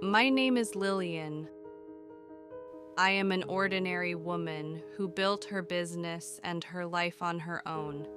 My name is Lillian. I am an ordinary woman who built her business and her life on her own.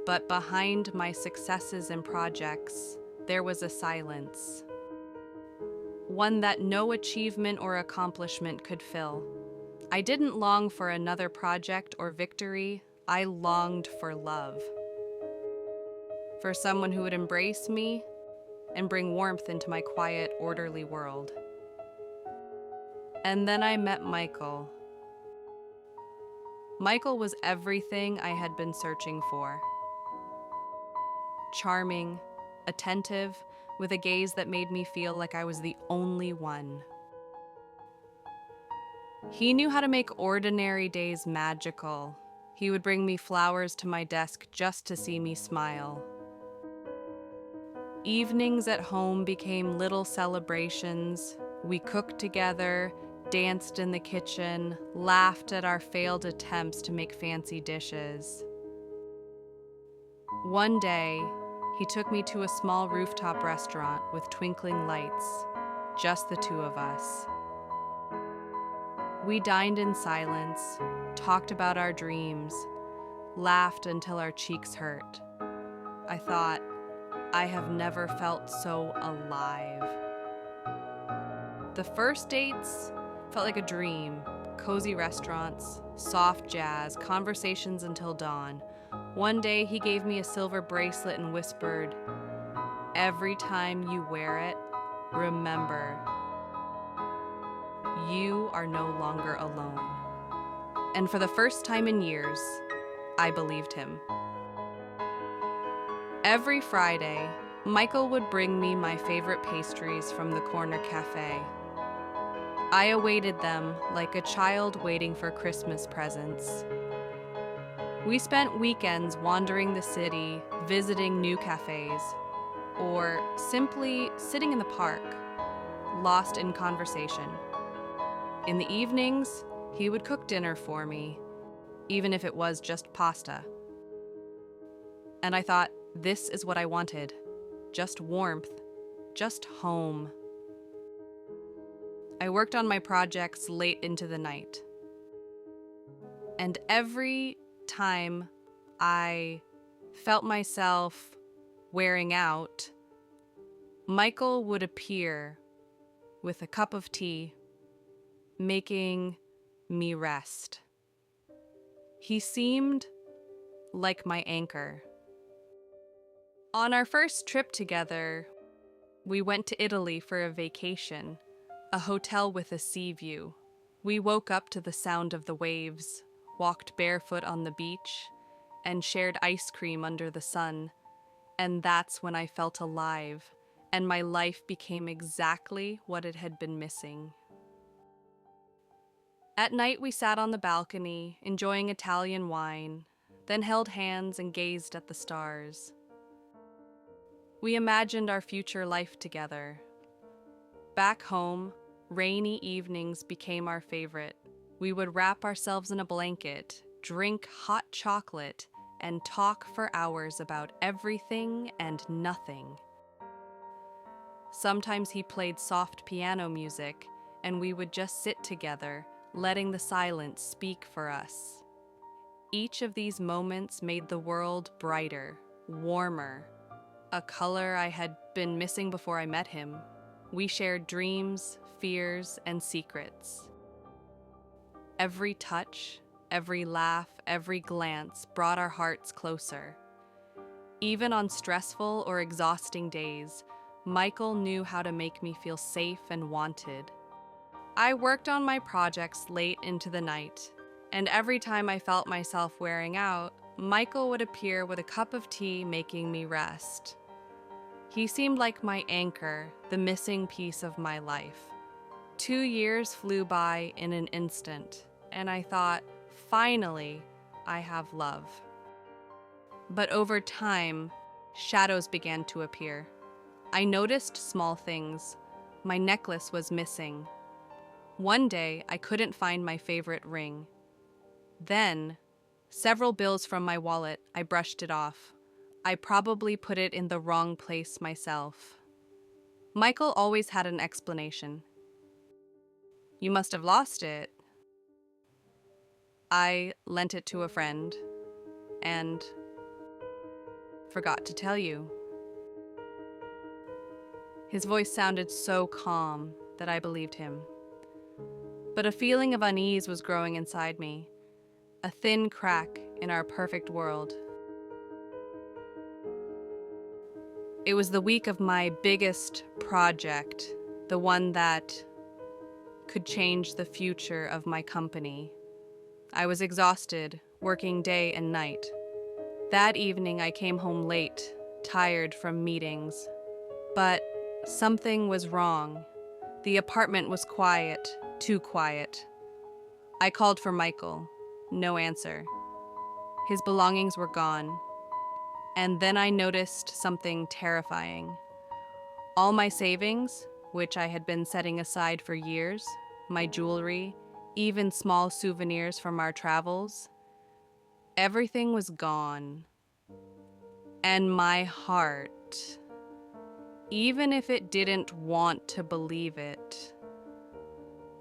But behind my successes and projects, there was a silence. One that no achievement or accomplishment could fill. I didn't long for another project or victory. I longed for love. For someone who would embrace me and bring warmth into my quiet, orderly world. And then I met Michael. Michael was everything I had been searching for. Charming, attentive, with a gaze that made me feel like I was the only one. He knew how to make ordinary days magical. He would bring me flowers to my desk just to see me smile. Evenings at home became little celebrations. We cooked together, danced in the kitchen, laughed at our failed attempts to make fancy dishes. One day, he took me to a small rooftop restaurant with twinkling lights, just the two of us. We dined in silence, talked about our dreams, laughed until our cheeks hurt. I thought, I have never felt so alive. The first dates felt like a dream. Cozy restaurants, soft jazz, conversations until dawn. One day he gave me a silver bracelet and whispered, "Every time you wear it, remember, you are no longer alone." And for the first time in years, I believed him. Every Friday, Michael would bring me my favorite pastries from the corner cafe. I awaited them like a child waiting for Christmas presents. We spent weekends wandering the city, visiting new cafes, or simply sitting in the park, lost in conversation. In the evenings, he would cook dinner for me, even if it was just pasta. And I thought, this is what I wanted. Just warmth, just home. I worked on my projects late into the night. And every time I felt myself wearing out, Michael would appear with a cup of tea, making me rest. He seemed like my anchor. On our first trip together, we went to Italy for a vacation, a hotel with a sea view. We woke up to the sound of the waves, walked barefoot on the beach, and shared ice cream under the sun. And that's when I felt alive, and my life became exactly what it had been missing. At night, we sat on the balcony, enjoying Italian wine, then held hands and gazed at the stars. We imagined our future life together. Back home, rainy evenings became our favorite. We would wrap ourselves in a blanket, drink hot chocolate, and talk for hours about everything and nothing. Sometimes he played soft piano music, and we would just sit together, letting the silence speak for us. Each of these moments made the world brighter, warmer, a color I had been missing before I met him. We shared dreams, fears, and secrets. Every touch, every laugh, every glance brought our hearts closer. Even on stressful or exhausting days, Michael knew how to make me feel safe and wanted. I worked on my projects late into the night, and every time I felt myself wearing out, Michael would appear with a cup of tea making me rest. He seemed like my anchor, the missing piece of my life. 2 years flew by in an instant, and I thought, finally, I have love. But over time, shadows began to appear. I noticed small things. My necklace was missing. One day, I couldn't find my favorite ring. Then, several bills from my wallet, I brushed it off. I probably put it in the wrong place myself. Michael always had an explanation. You must have lost it. I lent it to a friend and forgot to tell you. His voice sounded so calm that I believed him. But a feeling of unease was growing inside me, a thin crack in our perfect world. It was the week of my biggest project, the one that could change the future of my company. I was exhausted, working day and night. That evening I came home late, tired from meetings. But something was wrong. The apartment was quiet, too quiet. I called for Michael. No answer. His belongings were gone. And then I noticed something terrifying. All my savings, which I had been setting aside for years, my jewelry, even small souvenirs from our travels, everything was gone. And my heart, even if it didn't want to believe it,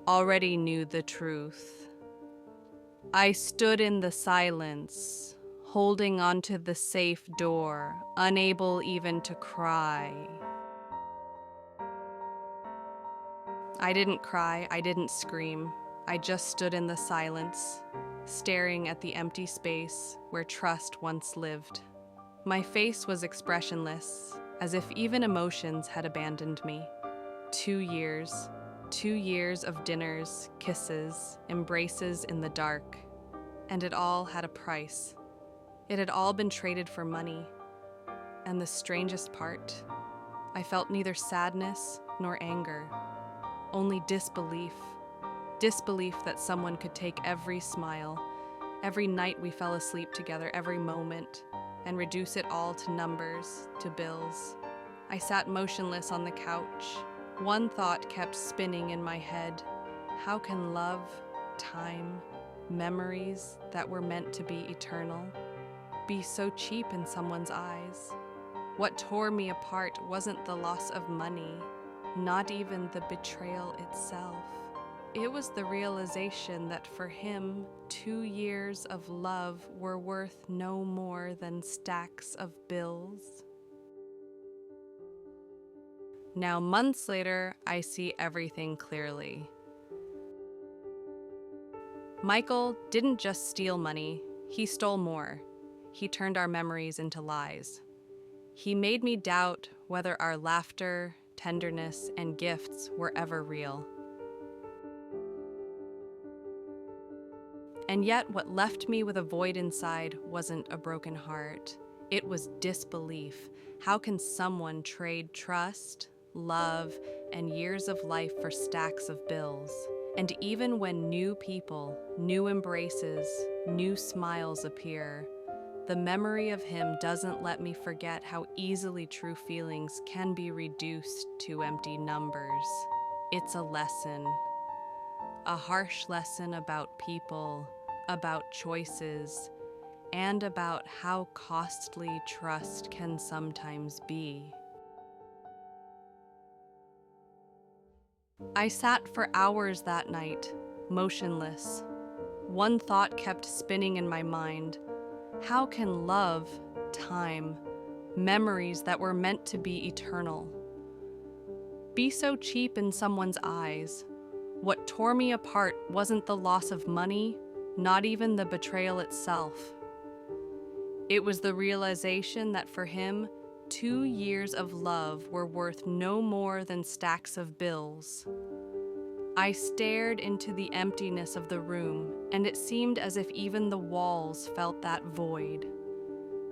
already knew the truth. I stood in the silence, holding onto the safe door, unable even to cry. I didn't cry, I didn't scream. I just stood in the silence, staring at the empty space where trust once lived. My face was expressionless, as if even emotions had abandoned me. 2 years. 2 years of dinners, kisses, embraces in the dark. And it all had a price. It had all been traded for money. And the strangest part, I felt neither sadness nor anger, only disbelief. Disbelief that someone could take every smile, every night we fell asleep together, every moment, and reduce it all to numbers, to bills. I sat motionless on the couch. One thought kept spinning in my head. How can love, time, memories that were meant to be eternal, be so cheap in someone's eyes? What tore me apart wasn't the loss of money, not even the betrayal itself. It was the realization that for him, 2 years of love were worth no more than stacks of bills. Now, months later, I see everything clearly. Michael didn't just steal money, he stole more. He turned our memories into lies. He made me doubt whether our laughter, tenderness, and gifts were ever real. And yet, what left me with a void inside wasn't a broken heart. It was disbelief. How can someone trade trust, love, and years of life for stacks of bills? And even when new people, new embraces, new smiles appear, the memory of him doesn't let me forget how easily true feelings can be reduced to empty numbers. It's a lesson. A harsh lesson about people, about choices, and about how costly trust can sometimes be. I sat for hours that night, motionless. One thought kept spinning in my mind. How can love, time, memories that were meant to be eternal, be so cheap in someone's eyes? What tore me apart wasn't the loss of money, not even the betrayal itself. It was the realization that for him, 2 years of love were worth no more than stacks of bills. I stared into the emptiness of the room, and it seemed as if even the walls felt that void.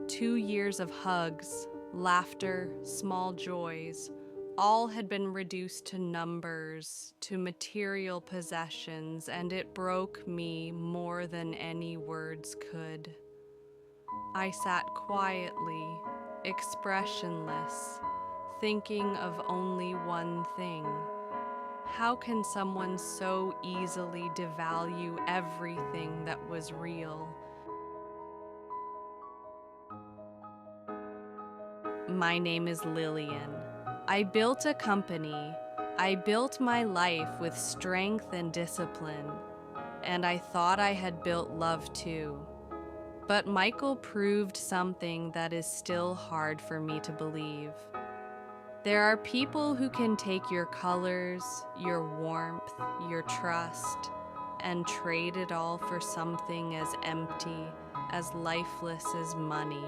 2 years of hugs, laughter, small joys, all had been reduced to numbers, to material possessions, and it broke me more than any words could. I sat quietly, expressionless, thinking of only one thing. How can someone so easily devalue everything that was real? My name is Lillian. I built a company. I built my life with strength and discipline, and I thought I had built love too. But Michael proved something that is still hard for me to believe. There are people who can take your colors, your warmth, your trust, and trade it all for something as empty, as lifeless as money.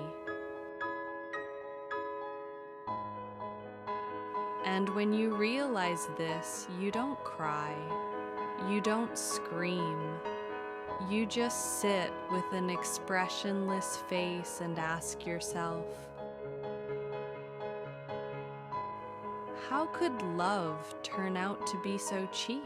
And when you realize this, you don't cry, you don't scream, you just sit with an expressionless face and ask yourself, how could love turn out to be so cheap?